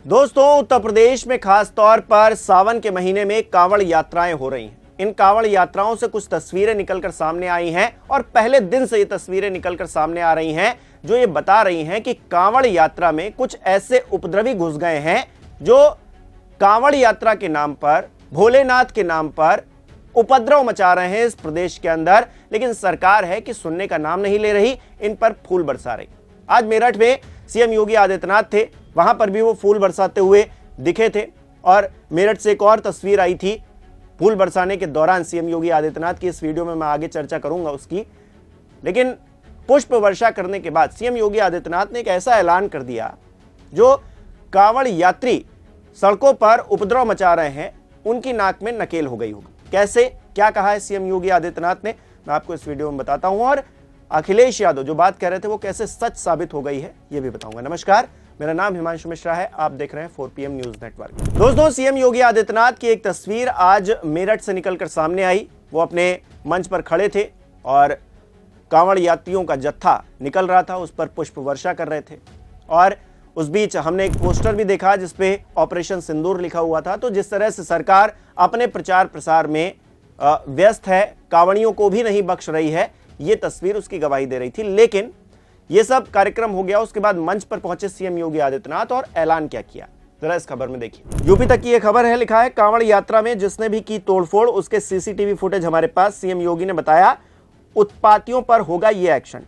दोस्तों, उत्तर प्रदेश में खास तौर पर सावन के महीने में कांवड़ यात्राएं हो रही हैं। इन कांवड़ यात्राओं से कुछ तस्वीरें निकलकर सामने आई हैं और पहले दिन से ये तस्वीरें निकलकर सामने आ रही हैं जो ये बता रही हैं कि कांवड़ यात्रा में कुछ ऐसे उपद्रवी घुस गए हैं जो कांवड़ यात्रा के नाम पर, भोलेनाथ के नाम पर उपद्रव मचा रहे हैं इस प्रदेश के अंदर। लेकिन सरकार है कि सुनने का नाम नहीं ले रही, इन पर फूल बरसा रही। आज मेरठ में सीएम योगी आदित्यनाथ थे, वहां पर भी वो फूल बरसाते हुए दिखे थे। और मेरठ से एक और तस्वीर आई थी फूल बरसाने के दौरान सीएम योगी आदित्यनाथ की। इस वीडियो में मैं आगे चर्चा करूंगा उसकी। लेकिन पुष्प वर्षा करने के बाद सीएम योगी आदित्यनाथ ने एक ऐसा ऐलान कर दिया जो कांवड़ यात्री सड़कों पर उपद्रव मचा रहे हैं उनकी नाक में नकेल हो गई होगी। कैसे, क्या कहा है सीएम योगी आदित्यनाथ ने, मैं आपको इस वीडियो में बताता हूं। और अखिलेश यादव जो बात कह रहे थे वो कैसे सच साबित हो गई है ये भी बताऊंगा। नमस्कार, मेरा नाम हिमांशु मिश्रा है, आप देख रहे हैं 4PM न्यूज नेटवर्क। दोस्तों, सीएम योगी आदित्यनाथ की एक तस्वीर आज मेरठ से निकलकर सामने आई। वो अपने मंच पर खड़े थे और कांवड़ यात्रियों का जत्था निकल रहा था, उस पर पुष्प वर्षा कर रहे थे। और उस बीच हमने एक पोस्टर भी देखा जिसपे ऑपरेशन सिंदूर लिखा हुआ था। तो जिस तरह से सरकार अपने प्रचार प्रसार में व्यस्त है, कांवड़ियों को भी नहीं बख्श रही है, ये तस्वीर उसकी गवाही दे रही थी। लेकिन ये सब कार्यक्रम हो गया, उसके बाद मंच पर पहुंचे सीएम योगी आदित्यनाथ और ऐलान क्या किया, जरा इस खबर में देखिए। यूपी तक की ये खबर है, लिखा है कांवड़ यात्रा में जिसने भी की तोड़फोड़ उसके सीसीटीवी फुटेज हमारे पास। सीएम योगी ने बताया उत्पातियों पर होगा ये एक्शन।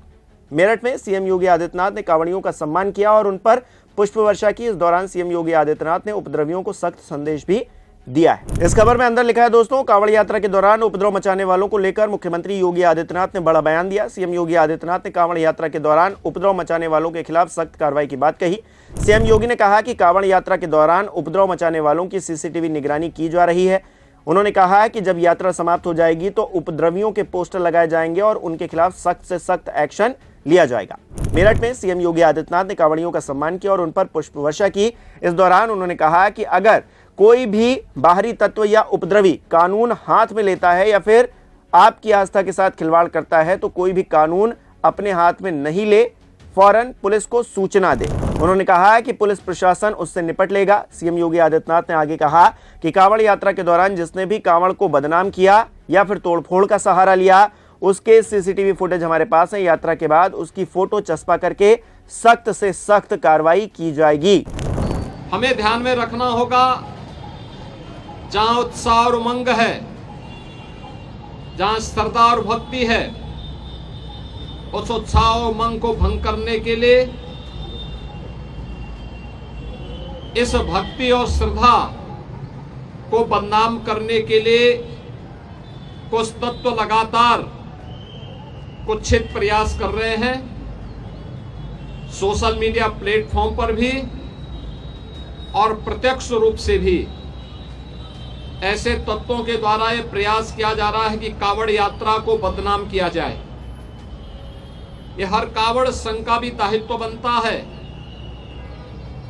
मेरठ में सीएम योगी आदित्यनाथ ने कांवड़ियों का सम्मान किया और उन पर पुष्प वर्षा की। इस दौरान सीएम योगी आदित्यनाथ ने उपद्रवियों को सख्त संदेश भी दिया है। इस खबर में अंदर लिखा है दोस्तों, कांवड़ यात्रा के दौरान उपद्रव मचाने वालों को लेकर मुख्यमंत्री योगी आदित्यनाथ ने बड़ा बयान दिया। सीएम योगी आदित्यनाथ ने कांवड़ यात्रा के दौरान उपद्रव मचाने वालों के खिलाफ सख्त कार्रवाई की बात कही। सीएम योगी ने कहा कि कांवड़ यात्रा के दौरान उपद्रव मचाने वालों की सीसीटीवी निगरानी की जा रही है। उन्होंने कहा है कि जब यात्रा समाप्त हो जाएगी तो उपद्रवियों के पोस्टर लगाए जाएंगे और उनके खिलाफ सख्त से सख्त एक्शन लिया जाएगा। मेरठ में सीएम योगी आदित्यनाथ ने कांवड़ियों का सम्मान किया और उन पर पुष्प वर्षा की। इस दौरान उन्होंने कहा कि अगर कोई भी बाहरी तत्व या उपद्रवी कानून हाथ में लेता है या फिर आपकी आस्था के साथ खिलवाड़ करता है तो कोई भी कानून अपने हाथ में नहीं ले, फौरन पुलिस को सूचना दे। उन्होंने कहा कि पुलिस प्रशासन उससे निपट लेगा। सीएम योगी आदित्यनाथ ने आगे कहा कि कांवड़ यात्रा के दौरान जिसने भी कांवड़ को बदनाम किया या फिर तोड़फोड़ का सहारा लिया उसके सीसीटीवी फुटेज हमारे पास है। यात्रा के बाद उसकी फोटो चस्पा करके सख्त से सख्त कार्रवाई की जाएगी। हमें ध्यान में रखना होगा, जहां उत्साह और उमंग है, जहां श्रद्धा और भक्ति है, उस उत्साह और उमंग को भंग करने के लिए, इस भक्ति और श्रद्धा को बदनाम करने के लिए कुछ तत्व लगातार कुत्सित प्रयास कर रहे हैं। सोशल मीडिया प्लेटफॉर्म पर भी और प्रत्यक्ष रूप से भी ऐसे तत्वों के द्वारा यह प्रयास किया जा रहा है कि कांवड़ यात्रा को बदनाम किया जाए। यह हर कांवड़ संघ का भी दायित्व बनता है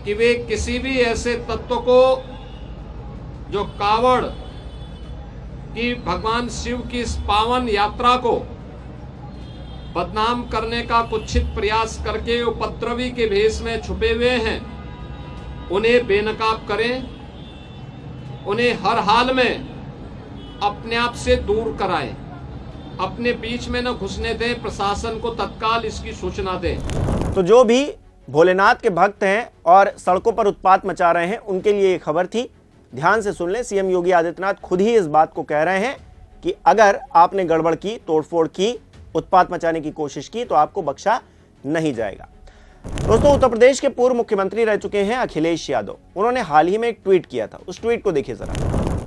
कि वे किसी भी ऐसे तत्व को जो कांवड़ की भगवान शिव की इस पावन यात्रा को बदनाम करने का कुत्सित प्रयास करके उपद्रवी के भेष में छुपे हुए हैं, उन्हें बेनकाब करें, उन्हें हर हाल में अपने आप से दूर कराएं, अपने बीच में न घुसने दें, प्रशासन को तत्काल इसकी सूचना दें। तो जो भी भोलेनाथ के भक्त हैं और सड़कों पर उत्पात मचा रहे हैं उनके लिए ये खबर थी। ध्यान से सुन लें, सीएम योगी आदित्यनाथ खुद ही इस बात को कह रहे हैं कि अगर आपने गड़बड़ की, तोड़फोड़ की, उत्पात मचाने की कोशिश की तो आपको बख्शा नहीं जाएगा। दोस्तों, उत्तर प्रदेश के पूर्व मुख्यमंत्री रह चुके हैं अखिलेश यादव। उन्होंने हाल ही में एक ट्वीट किया था, उस ट्वीट को देखिए जरा।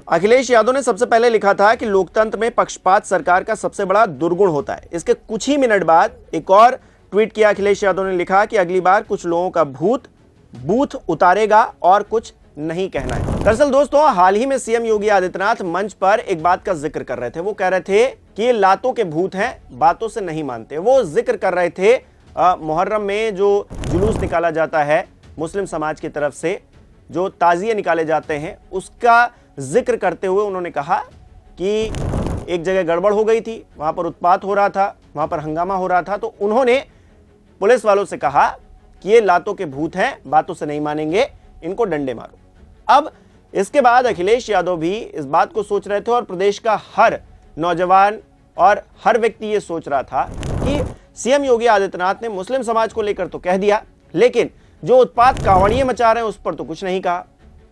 अखिलेश यादव ने सबसे पहले लिखा था कि लोकतंत्र में पक्षपात सरकार का सबसे बड़ा दुर्गुण होता है। इसके कुछ ही मिनट बाद एक और ट्वीट किया अखिलेश यादव ने, लिखा कि अगली बार कुछ लोगों का भूत बूथ उतारेगा और कुछ नहीं कहना है। दरअसल दोस्तों, हाल ही में सीएम योगी आदित्यनाथ मंच पर एक बात का जिक्र कर रहे थे। वो कह रहे थे कि ये लातों के भूत हैं, बातों से नहीं मानते। वो जिक्र कर रहे थे मुहर्रम में जो जुलूस निकाला जाता है मुस्लिम समाज की तरफ से, जो ताजिए निकाले जाते हैं, उसका जिक्र करते हुए उन्होंने कहा कि एक जगह गड़बड़ हो गई थी, वहां पर उत्पात हो रहा था, वहां पर हंगामा हो रहा था। तो उन्होंने पुलिस वालों से कहा कि ये लातों के भूत हैं, बातों से नहीं मानेंगे, इनको डंडे मारो। अब इसके बाद अखिलेश यादव भी इस बात को सोच रहे थे और प्रदेश का हर नौजवान और हर व्यक्ति ये सोच रहा था कि सीएम योगी आदित्यनाथ ने मुस्लिम समाज को लेकर तो कह दिया, लेकिन जो उत्पात कांवड़िए मचा रहे हैं उस पर तो कुछ नहीं कहा।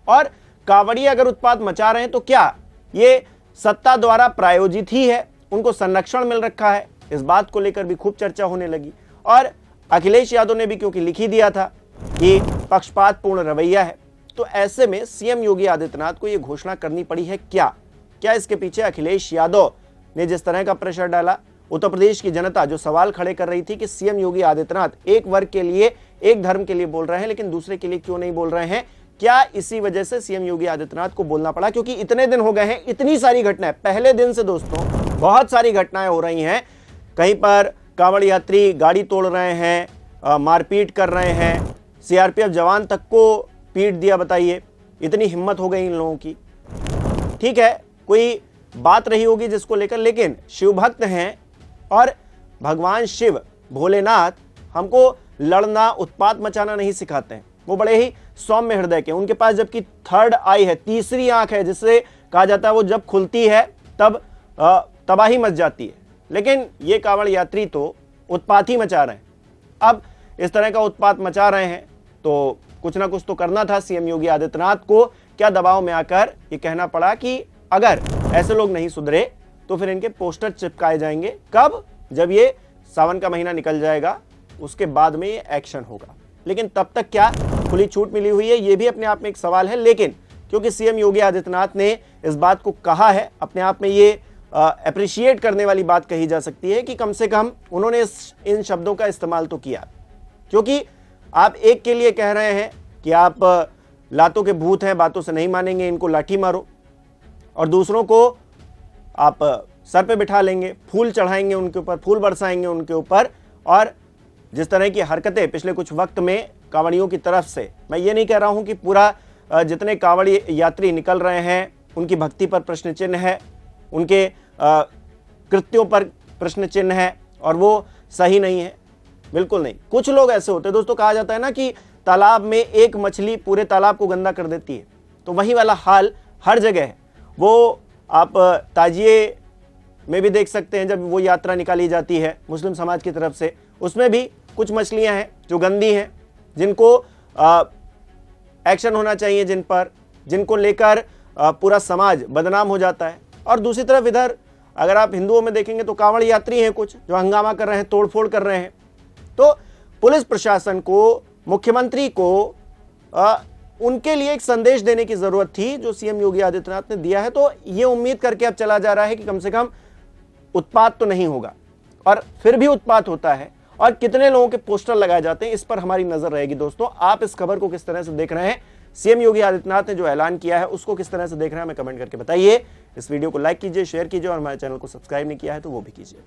और कांवड़िए अगर उत्पात मचा रहे हैं तो क्या ये सत्ता द्वारा प्रायोजित ही है, उनको संरक्षण मिल रखा है? इस बात को लेकर भी खूब चर्चा होने लगी। और अखिलेश यादव ने भी क्योंकि लिख ही दिया था कि पक्षपातपूर्ण रवैया है, तो ऐसे में सीएम योगी आदित्यनाथ को यह घोषणा करनी पड़ी है। क्या इसके पीछे अखिलेश यादव ने जिस तरह का प्रेशर डाला, उत्तर प्रदेश की जनता जो सवाल खड़े कर रही थी कि सीएम योगी आदित्यनाथ एक वर्ग के लिए, एक धर्म के लिए बोल रहे हैं लेकिन दूसरे के लिए क्यों नहीं बोल रहे हैं, क्या इसी वजह से सीएम योगी आदित्यनाथ को बोलना पड़ा? क्योंकि इतने दिन हो गए हैं, इतनी सारी घटनाएं, पहले दिन से दोस्तों बहुत सारी घटनाएं हो रही हैं। कहीं पर कांवड़ यात्री गाड़ी तोड़ रहे हैं, मारपीट कर रहे हैं, सीआरपीएफ जवान तक को पीट दिया। बताइए, इतनी हिम्मत हो गई इन लोगों की। ठीक है, कोई बात रही होगी जिसको लेकर, लेकिन शिव भक्त हैं और भगवान शिव भोलेनाथ हमको लड़ना, उत्पात मचाना नहीं सिखाते हैं। वो बड़े ही सौम्य हृदय के, उनके पास जबकि थर्ड आई है, तीसरी आंख है, जिससे कहा जाता है वो जब खुलती है तब तबाही मच जाती है। लेकिन ये कांवड़ यात्री तो उत्पात ही मचा रहे हैं। अब इस तरह का उत्पात मचा रहे हैं तो कुछ ना कुछ तो करना था सीएम योगी आदित्यनाथ को। क्या दबाव में आकर ये कहना पड़ा कि अगर ऐसे लोग नहीं सुधरे तो फिर इनके पोस्टर चिपकाए जाएंगे। कब? जब ये सावन का महीना निकल जाएगा, उसके बाद में ये एक्शन होगा। लेकिन तब तक क्या खुली छूट मिली हुई है, ये भी अपने आप में एक सवाल है। लेकिन क्योंकि सीएम योगी आदित्यनाथ ने इस बात को कहा है, अपने आप में ये अप्रिशिएट करने वाली बात कही जा सकती है कि कम से कम उन्होंने इन शब्दों का इस्तेमाल तो किया। क्योंकि आप एक के लिए कह रहे हैं कि आप लातों के भूत हैं, बातों से नहीं मानेंगे, इनको लाठी मारो, और दूसरों को आप सर पे बिठा लेंगे, फूल चढ़ाएंगे उनके ऊपर, फूल बरसाएंगे उनके ऊपर। और जिस तरह की हरकतें पिछले कुछ वक्त में कांवड़ियों की तरफ से, मैं ये नहीं कह रहा हूं कि पूरा जितने कांवड़ी यात्री निकल रहे हैं उनकी भक्ति पर प्रश्न चिन्ह है, उनके कृत्यों पर प्रश्न चिन्ह है और वो सही नहीं है, बिल्कुल नहीं। कुछ लोग ऐसे होते हैं दोस्तों, कहा जाता है ना कि तालाब में एक मछली पूरे तालाब को गंदा कर देती है, तो वही वाला हाल हर जगह है। वो आप ताजिए में भी देख सकते हैं, जब वो यात्रा निकाली जाती है मुस्लिम समाज की तरफ से, उसमें भी कुछ मछलियां हैं जो गंदी हैं, जिनको एक्शन होना चाहिए, जिनको लेकर पूरा समाज बदनाम हो जाता है। और दूसरी तरफ इधर अगर आप हिंदुओं में देखेंगे तो कांवड़ यात्री हैं कुछ जो हंगामा कर रहे हैं, तोड़फोड़ कर रहे हैं। तो पुलिस प्रशासन को, मुख्यमंत्री को उनके लिए एक संदेश देने की जरूरत थी जो सीएम योगी आदित्यनाथ ने दिया है। तो ये उम्मीद करके अब चला जा रहा है कि कम से कम उत्पात तो नहीं होगा, और फिर भी उत्पात होता है और कितने लोगों के पोस्टर लगाए जाते हैं, इस पर हमारी नजर रहेगी। दोस्तों, आप इस खबर को किस तरह से देख रहे हैं? सीएम योगी आदित्यनाथ ने जो ऐलान किया है उसको किस तरह से देख रहे हैं, हमें कमेंट करके बताइए। इस वीडियो को लाइक कीजिए, शेयर कीजिए और हमारे चैनल को सब्सक्राइब नहीं किया है तो वो भी कीजिए।